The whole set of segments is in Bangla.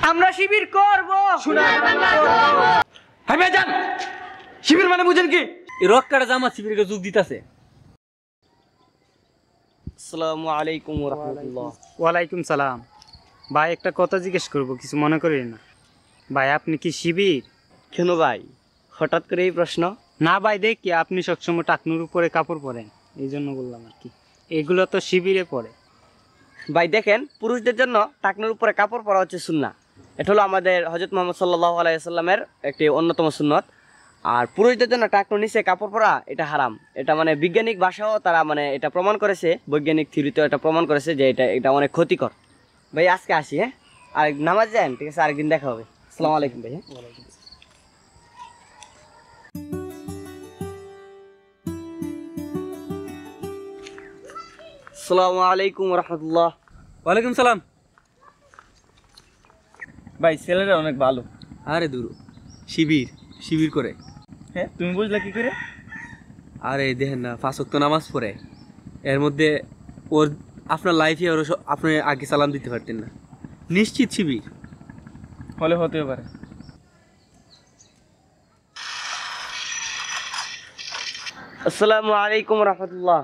আমরা শিবির করব। হ্যাঁ ভাইজান, শিবির মানে বুঝেন কি? এই রক কাটা জামাত শিবিরকে যোগ দিতেছে। আসসালামু আলাইকুম ওয়া রাহমাতুল্লাহ। ওয়ালাইকুম সালাম। ভাই একটা কথা জিজ্ঞেস করব, কিছু মনে করেন না। ভাই আপনি কি শিবির? কেন ভাই হঠাৎ করে এই প্রশ্ন? না ভাই, দেখি আপনি সবসময় টাকনুর উপরে কাপড় পরেন, এই জন্য বললাম আর কি। এগুলো তো শিবিরে পড়ে। ভাই দেখেন, পুরুষদের জন্য টাকনুর উপরে কাপড় পরা হচ্ছে সুন্নাহ। এটা হলো আমাদের হযরত মুহাম্মদ সাল্লাল্লাহু আলাইহি ওয়াসাল্লামের একটি অন্যতম সুন্নত। আর পুরুষদের জন্য টাকনুর নিচে কাপড় পরা এটা হারাম। এটা মানে বৈজ্ঞানিক ভাষাও তারা মানে এটা প্রমাণ করেছে, বৈজ্ঞানিক থিওরিতেও এটা প্রমাণ করেছে যে এটা অনেক ক্ষতিকর। ভাই আজকে আসি, হ্যাঁ? আর নামাজ যান, ঠিক আছে? আরেকদিন দেখা হবে। আসসালামু আলাইকুম ভাই। আসসালামু আলাইকুম ওয়া রাহমাতুল্লাহ। ওয়ালাইকুম সালাম। ভাই ছেলেরা অনেক ভালো। আরে দূর, শিবির শিবির করে। হ্যাঁ, তুমি বুঝলা কি করে? আরে দেখেন না, 5 ওয়াক্ত নামাজ পড়ে, এর মধ্যে ওর আপনার লাইফে ওর আপনি আগে সালাম দিতে পারতেন না, নিশ্চিত শিবির হলে হতে পারে। আসসালামু আলাইকুম ওয়া রাহমাতুল্লাহ।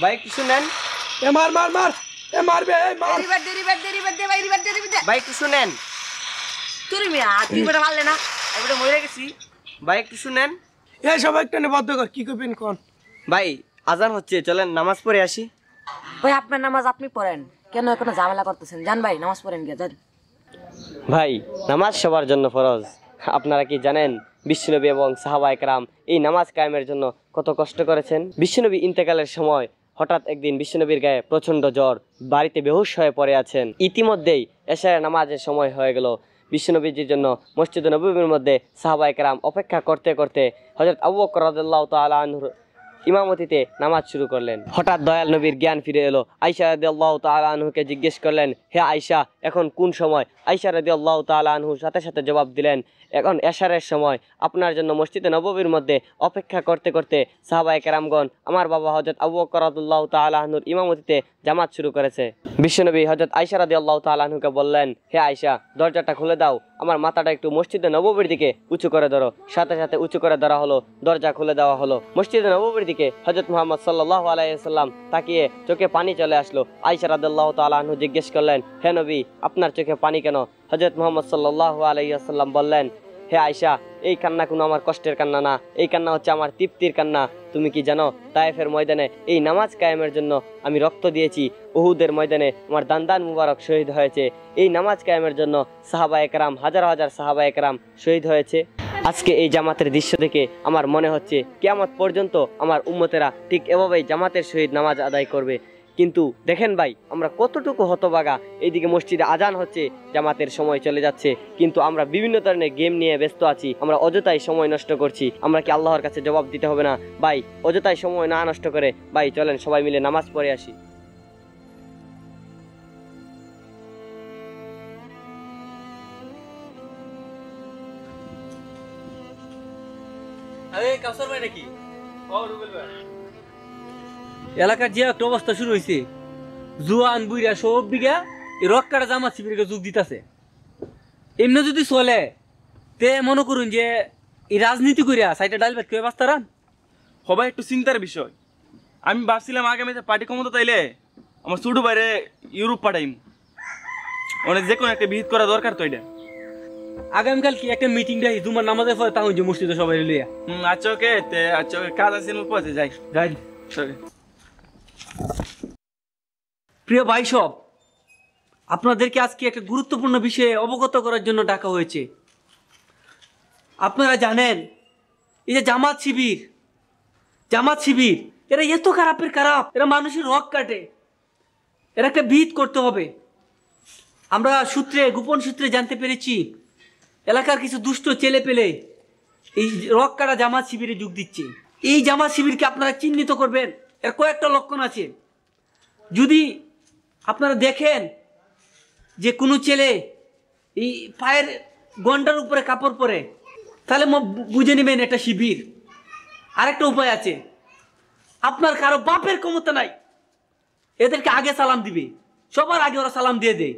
ভাই একটু শুনেন। মার মার মার, মারবে মার। ভাই একটু শুনেন। ভাই একটু শুনেন। এই সবাই একটু বদ্ধ কর, কি করবেন কোন? ভাই আজান হচ্ছে, চলেন নামাজ পড়ে আসি। ভাই আপনার নামাজ আপনি পড়েন, কেন কোনো ঝামেলা করতেছেন? যান ভাই, নামাজ পড়েন গিয়ে যান। ভাই নামাজ সবার জন্য ফরজ। আপনারা কি জানেন বিশ্বনবী এবং সাহাবায়ে কেরাম এই নামাজ কায়েমের জন্য কত কষ্ট করেছেন? বিশ্বনবী ইন্তেকালের সময় হঠাৎ একদিন বিশ্বনবীর গায়ে প্রচণ্ড জ্বর, বাড়িতে বেহুশ হয়ে পড়ে আছেন। ইতিমধ্যেই এশার নামাজের সময় হয়ে গেল। বিশ্বনবীজির জন্য মসজিদ নববীর মধ্যে সাহাবায়ে কেরাম অপেক্ষা করতে করতে হযরত আবু বকর রাদিয়াল্লাহু তাআলা আনহুর ইমামতিতে নামাজ শুরু করলেন। হঠাৎ দয়াল নবীর জ্ঞান ফিরে এলো। আয়েশা রাদিয়াল্লাহু তাআলা আনহুকে জিজ্ঞেস করলেন, হে আয়েশা, এখন কোন সময়? আয়েশা রাদিয়াল্লাহু তাআলা আনহু সাথে সাথে জবাব দিলেন, এখন এশারের সময়। আপনার জন্য মসজিদে নববীর মধ্যে অপেক্ষা করতে করতে সাহাবায়ে কেরামগণ আমার বাবা হযরত আবু বকর রাদিয়াল্লাহু তাআলা আনহুর ইমামতিতে জামাত শুরু করেছে। বিশ্বনবী হযরত আয়েশা রাদিয়াল্লাহু তাআলা আনহুকে বললেন, হে আয়েশা, দরজাটা খুলে দাও, আমার মাথাটা একটু মসজিদে নববীর দিকে উঁচু করে ধরো। সাথে সাথে উঁচু করে ধরা হলো, দরজা খুলে দেওয়া হলো। মসজিদে নববীর দিকে হযরত মুহাম্মদ সাল্লাল্লাহু আলাইহি ওয়াসাল্লাম তাকিয়ে চোখে পানি চলে আসলো। আয়েশা রাদিয়াল্লাহু তাআলা আনহু জিজ্ঞেস করলেন, হে নবী, আপনার চোখে পানি কেন? হযরত মুহাম্মদ সাল্লাল্লাহু আলাইহি ওয়াসাল্লাম বললেন, হে আয়েশা, এই কান্না কোনো আমার কষ্টের কান্না না, এই কান্না হচ্ছে আমার তৃপ্তির কান্না। তুমি কি জানো, তায়েফের ময়দানে এই নামাজ কায়েমের জন্য আমি রক্ত দিয়েছি। উহুদের ময়দানে আমার দান্দান মুবারক শহীদ হয়েছে। এই নামাজ কায়েমের জন্য সাহাবায়ে কেরাম, হাজার হাজার সাহাবায়ে কেরাম শহীদ হয়েছে। আজকে এই জামাতের দৃশ্য দেখে আমার মনে হচ্ছে কিয়ামত পর্যন্ত আমার উম্মতেরা ঠিক এভাবেই জামাতের সহিত নামাজ আদায় করবে। কিন্তু দেখেন ভাই, আমরা কতটুকু হতভাগা। এইদিকে মসজিদে আজান হচ্ছে, জামাতের সময় চলে যাচ্ছে, কিন্তু আমরা বিভিন্ন ধরনের গেম নিয়ে ব্যস্ত আছি। আমরা অযথাই সময় নষ্ট করছি। আমরা কি আল্লাহর কাছে জবাব দিতে হবে না? ভাই অযথাই সময় না নষ্ট করে ভাই চলেন সবাই মিলে নামাজ পড়ে আসি। এলাকার যে একটা অবস্থা শুরু হয়েছে, জুয়ান বুইরা সব বিঘা এই রক কাটা জামাত শিবিরকে যোগ দিতেছে। এমনি যদি চলে তে মনে করুন যে এই রাজনীতি করিয়া সাইটে ডাল ভাত খেয়ে বাঁচতারান। সবাই একটু চিন্তার বিষয়। আমি ভাবছিলাম আগামীতে পার্টি ক্ষমতা তাইলে আমার ছোট বাইরে ইউরোপ পাঠাইম। মানে যে কোনো একটা বিহিত করা দরকার তো এটা। আগামীকাল কি একটা মিটিং দেয় তোমার নামাজের পরে তাও যে মসজিদে সবাই লিয়া। আচ্ছা ওকে, আচ্ছা ওকে, কাজ আছে পথে যাই যাই। সরি। প্রিয় ভাই সব, আপনাদেরকে আজকে একটা গুরুত্বপূর্ণ বিষয়ে অবগত করার জন্য ডাকা হয়েছে। আপনারা জানেন এই যে জামাত শিবির এরা এত খারাপের খারাপ, এরা মানুষের রক কাটে, এরা একটা বিহিত করতে হবে। আমরা গোপন সূত্রে জানতে পেরেছি এলাকার কিছু দুষ্ট ছেলে পেলে এই রক কাটা জামাত শিবিরে যোগ দিচ্ছে। এই জামাত শিবিরকে আপনারা চিহ্নিত করবেন। এর কয়েকটা লক্ষণ আছে। যদি আপনারা দেখেন যে কোনো ছেলে এই পায়ের গন্ডার উপরে কাপড় পরে, তাহলে বুঝে নেবেন এটা শিবির। আরেকটা উপায় আছে, আপনার কারো বাপের ক্ষমতা নাই, এদেরকে আগে সালাম দিবে, সবার আগে ওরা সালাম দিয়ে দেয়।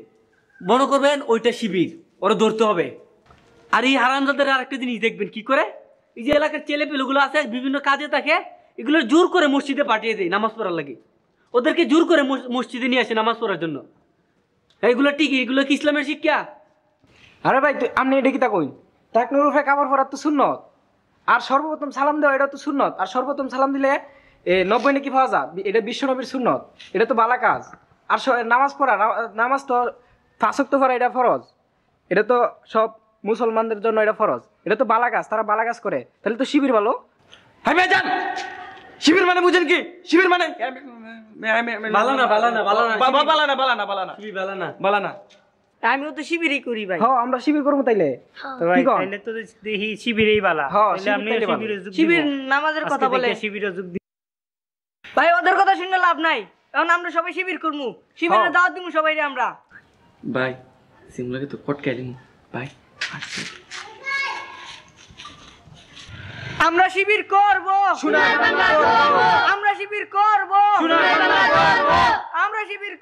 মনে করবেন ওইটা শিবির, ওরা ধরতে হবে। আর এই হারামজাদের আর একটা জিনিস দেখবেন কি করে, এই যে এলাকার ছেলে পেলেগুলো আছে বিভিন্ন কাজে থাকে, এগুলো জোর করে মসজিদে পাঠিয়ে দেয় নামাজ পড়ার লাগে। ওদেরকে জোর করে মসজিদে নিয়ে আসে নামাজ পড়ার জন্য। এইগুলো ঠিক, এগুলো কি ইসলামের শিক্ষা? আরে ভাই তুই আপনি এটা কিতা কইন, টাকনুর উপরে কাপড় পরার তো সুন্নত, আর সর্বপ্রথম সালাম দেওয়া এটা তো সুন্নত, আর সর্বপ্রথম সালাম দিলে 90 নাকি পাওয়া যায়, এটা বিশ্বনবীর সুন্নত, এটা তো বালা কাজ। আর নামাজ পড়া, নামাজ তো 5 ওয়াক্ত পড়া এটা ফরজ, এটা তো সব মুসলমানদের জন্য এটা ফরজ, এটা তো বালা কাজ, তারা বালা কাজ করে, তাহলে তো শিবির ভালো। হ্যাঁ ভাই যান, শিবির মানে বুঝেন কি? শিবির মানে বালানা বালানা বালানা বালানা বালানা বালানা শিবির বালানা। বালানা। আমিও তো শিবিরই করি ভাই। হ্যাঁ আমরা শিবির করবো তাইলে। তো ভাই কি কন? তাইলে তো দেখি শিবিরেই বালা। হ্যাঁ, তাইলে আপনি শিবির তাইলে ভালো। শিবিরে যোগ দিব। শিবির নামাজের আজকে কথা বলে থেকে শিবিরে যোগ দিব। ভাই, ওদের কথা শুনে লাভ নাই। এখন আমরা সবাই শিবির করবো, শিবিরে দাওয়াত দিব সবাই আমরা। ভাই সিমলাকে তো কটকাই দিমু ভাই। আমরা শিবির করব, আমরা শিবির করব, আমরা শিবির